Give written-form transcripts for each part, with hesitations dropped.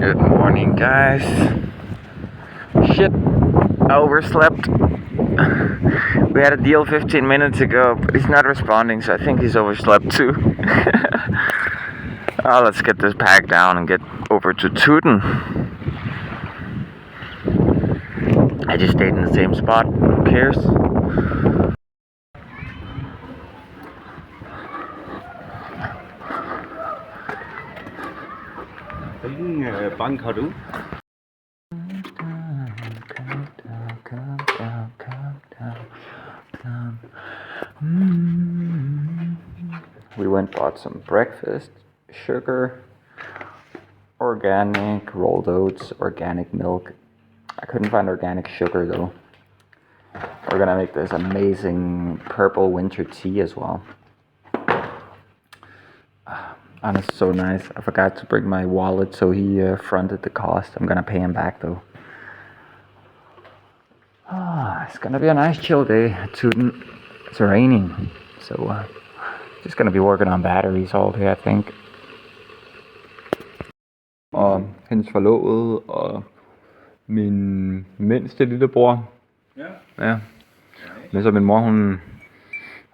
Good morning, guys. Shit, I overslept. We had a deal 15 minutes ago, but he's not responding, so I think he's overslept too. Let's get this pack down and get over to Tooten. I just stayed in the same spot. Who cares? Hvilken bank har du? We went bought some breakfast, sugar, organic rolled oats, organic milk. I couldn't find organic sugar though. We're gonna make this amazing purple winter tea as well. And it's so nice. I forgot to bring my wallet, so he fronted the cost. I'm gonna pay him back though. It's gonna be a nice chill day at Tooten. It's raining, so just gonna be working on batteries all day, I think. Og hendes forlovede og min mindste lillebror. Ja. Men så min mor, hun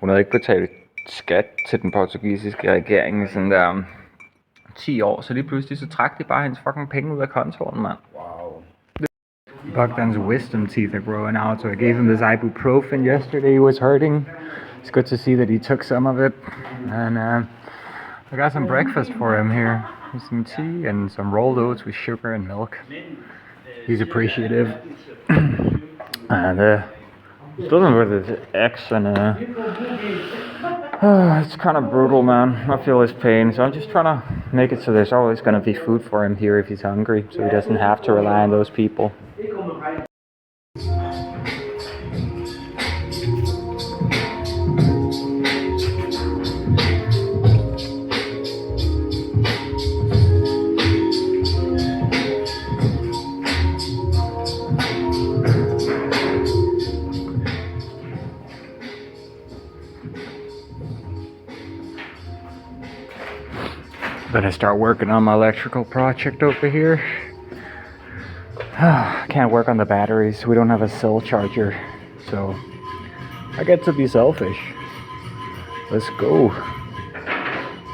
havde ikke betalt skat til den portugisiske regering i sådan der 10 år, så lige pludselig så trak de bare hendes fucking penge ud af kontoen, mand. Wow. Bogdan's wisdom teeth are growing out, so I gave him this ibuprofen yesterday. He was hurting. It's good to see that he took some of it. And I got some breakfast for him here. Some tea and some rolled oats with sugar and milk. He's appreciative. And still with his ex, and it's kind of brutal, man. I feel his pain, so I'm just trying to make it so there's always going to be food for him here if he's hungry, so he doesn't have to rely on those people. Gonna start working on my electrical project over here. Can't work on the batteries. We don't have a cell charger, so I get to be selfish. Let's go.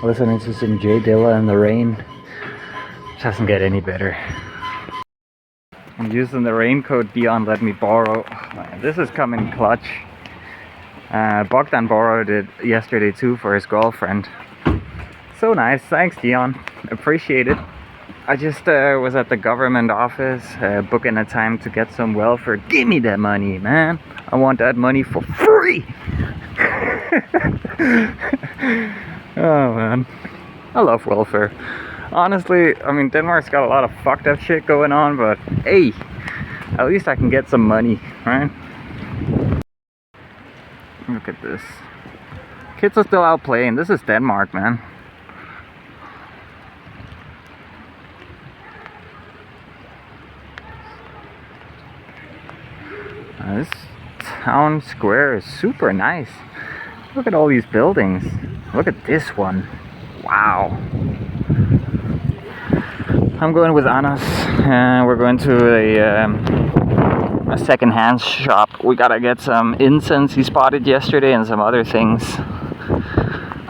Listening to some J Dilla in the rain. Doesn't get any better. I'm using the raincoat Dion let me borrow. This is coming clutch. Bogdan borrowed it yesterday too for his girlfriend. So nice, thanks Dion, appreciate it. I just was at the government office booking a time to get some welfare. Give me that money, man. I want that money for free. Oh man, I love welfare. Honestly, I mean, Denmark's got a lot of fucked up shit going on, but hey, at least I can get some money, right? Look at this. Kids are still out playing. This is Denmark, man. This town square is super nice. Look at all these buildings. Look at this one. Wow. I'm going with Anas. We're going to a second-hand shop. We gotta get some incense he spotted yesterday and some other things.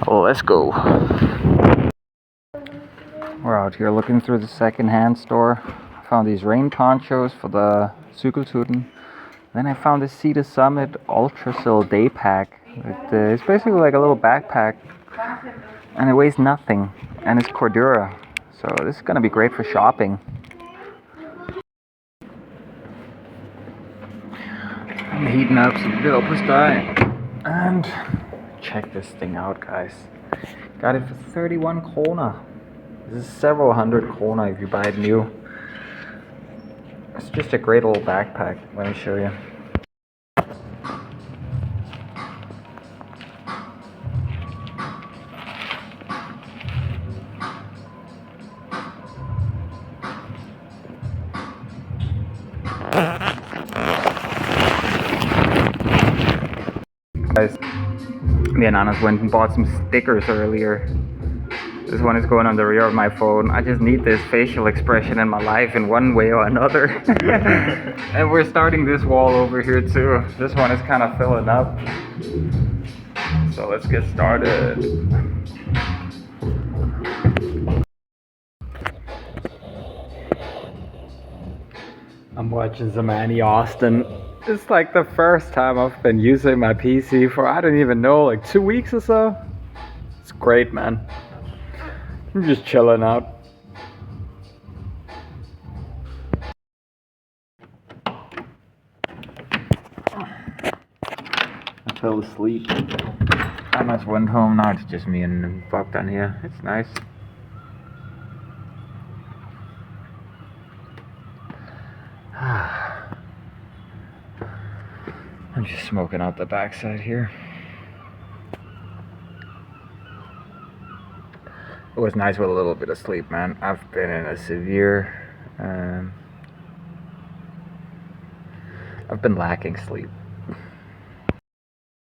Oh, let's go. We're out here looking through the second-hand store. I found these rain ponchos for the cykelturen. Then I found this Sea to Summit Ultrasil day pack. It's basically like a little backpack, and it weighs nothing, and it's Cordura, so this is gonna be great for shopping. I'm heating up some leverpostej, and check this thing out, guys. Got it for 31 krona. This is several hundred krona if you buy it new. It's just a great little backpack. Let me show you. Guys, me and Anas went and bought some stickers earlier. This one is going on the rear of my phone. I just need this facial expression in my life in one way or another. And we're starting this wall over here too. This one is kind of filling up. So let's get started. I'm watching some Annie Austin. It's like the first time I've been using my PC for, I don't even know, like 2 weeks or so. It's great, man. I'm just chilling out. I fell asleep. I just went home. Now it's just me and Bogdan here. It's nice. I'm just smoking out the backside here. It was nice with a little bit of sleep, man. I've been in a severe... I've been lacking sleep.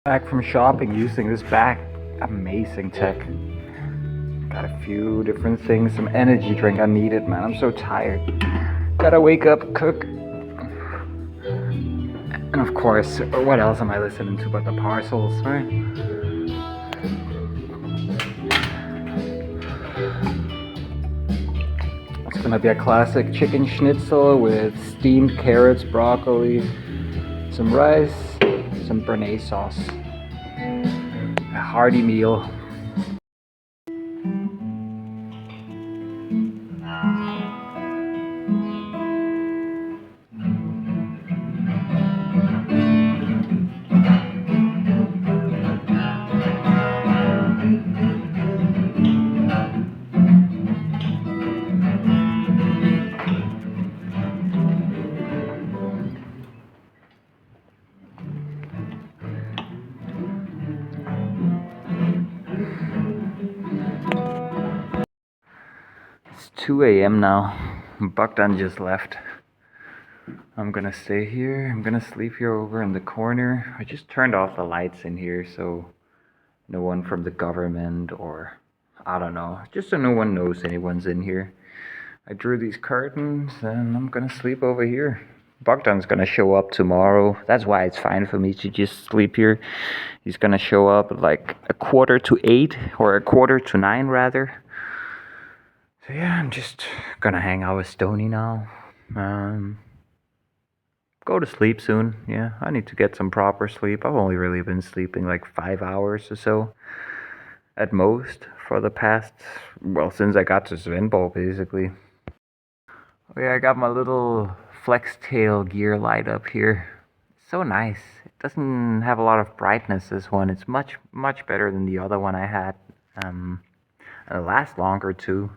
Back from shopping using this bag. Amazing tech. Got a few different things. Some energy drink I needed, man. I'm so tired. Gotta wake up, cook. And of course, what else am I listening to but the parcels, right? It's gonna be a classic chicken schnitzel with steamed carrots, broccoli, some rice, some béarnaise sauce. A hearty meal. It's 2 a.m. now. Bogdan just left. I'm gonna stay here. I'm gonna sleep here over in the corner. I just turned off the lights in here so no one from the government or I don't know, just so no one knows anyone's in here. I drew these curtains and I'm gonna sleep over here. Bogdan's gonna show up tomorrow. That's why it's fine for me to just sleep here. He's gonna show up at like 7:45 or 8:45 rather. So yeah, I'm just gonna hang out with Stony now. Go to sleep soon. Yeah, I need to get some proper sleep. I've only really been sleeping like 5 hours or so at most for the past, well, since I got to Svenborg basically. Oh yeah, I got my little flex tail gear light up here. It's so nice. It doesn't have a lot of brightness, this one. It's much better than the other one I had. And it lasts longer too.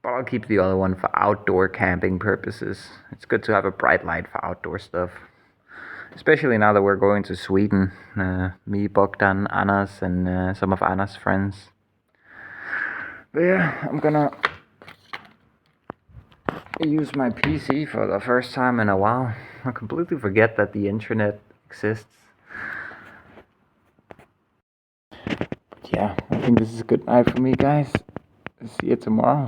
But I'll keep the other one for outdoor camping purposes. It's good to have a bright light for outdoor stuff. Especially now that we're going to Sweden. Me, Bogdan, Anna's, and some of Anna's friends. But yeah, I'm gonna use my PC for the first time in a while. I completely forget that the internet exists. Yeah, I think this is a good night for me, guys. See you tomorrow.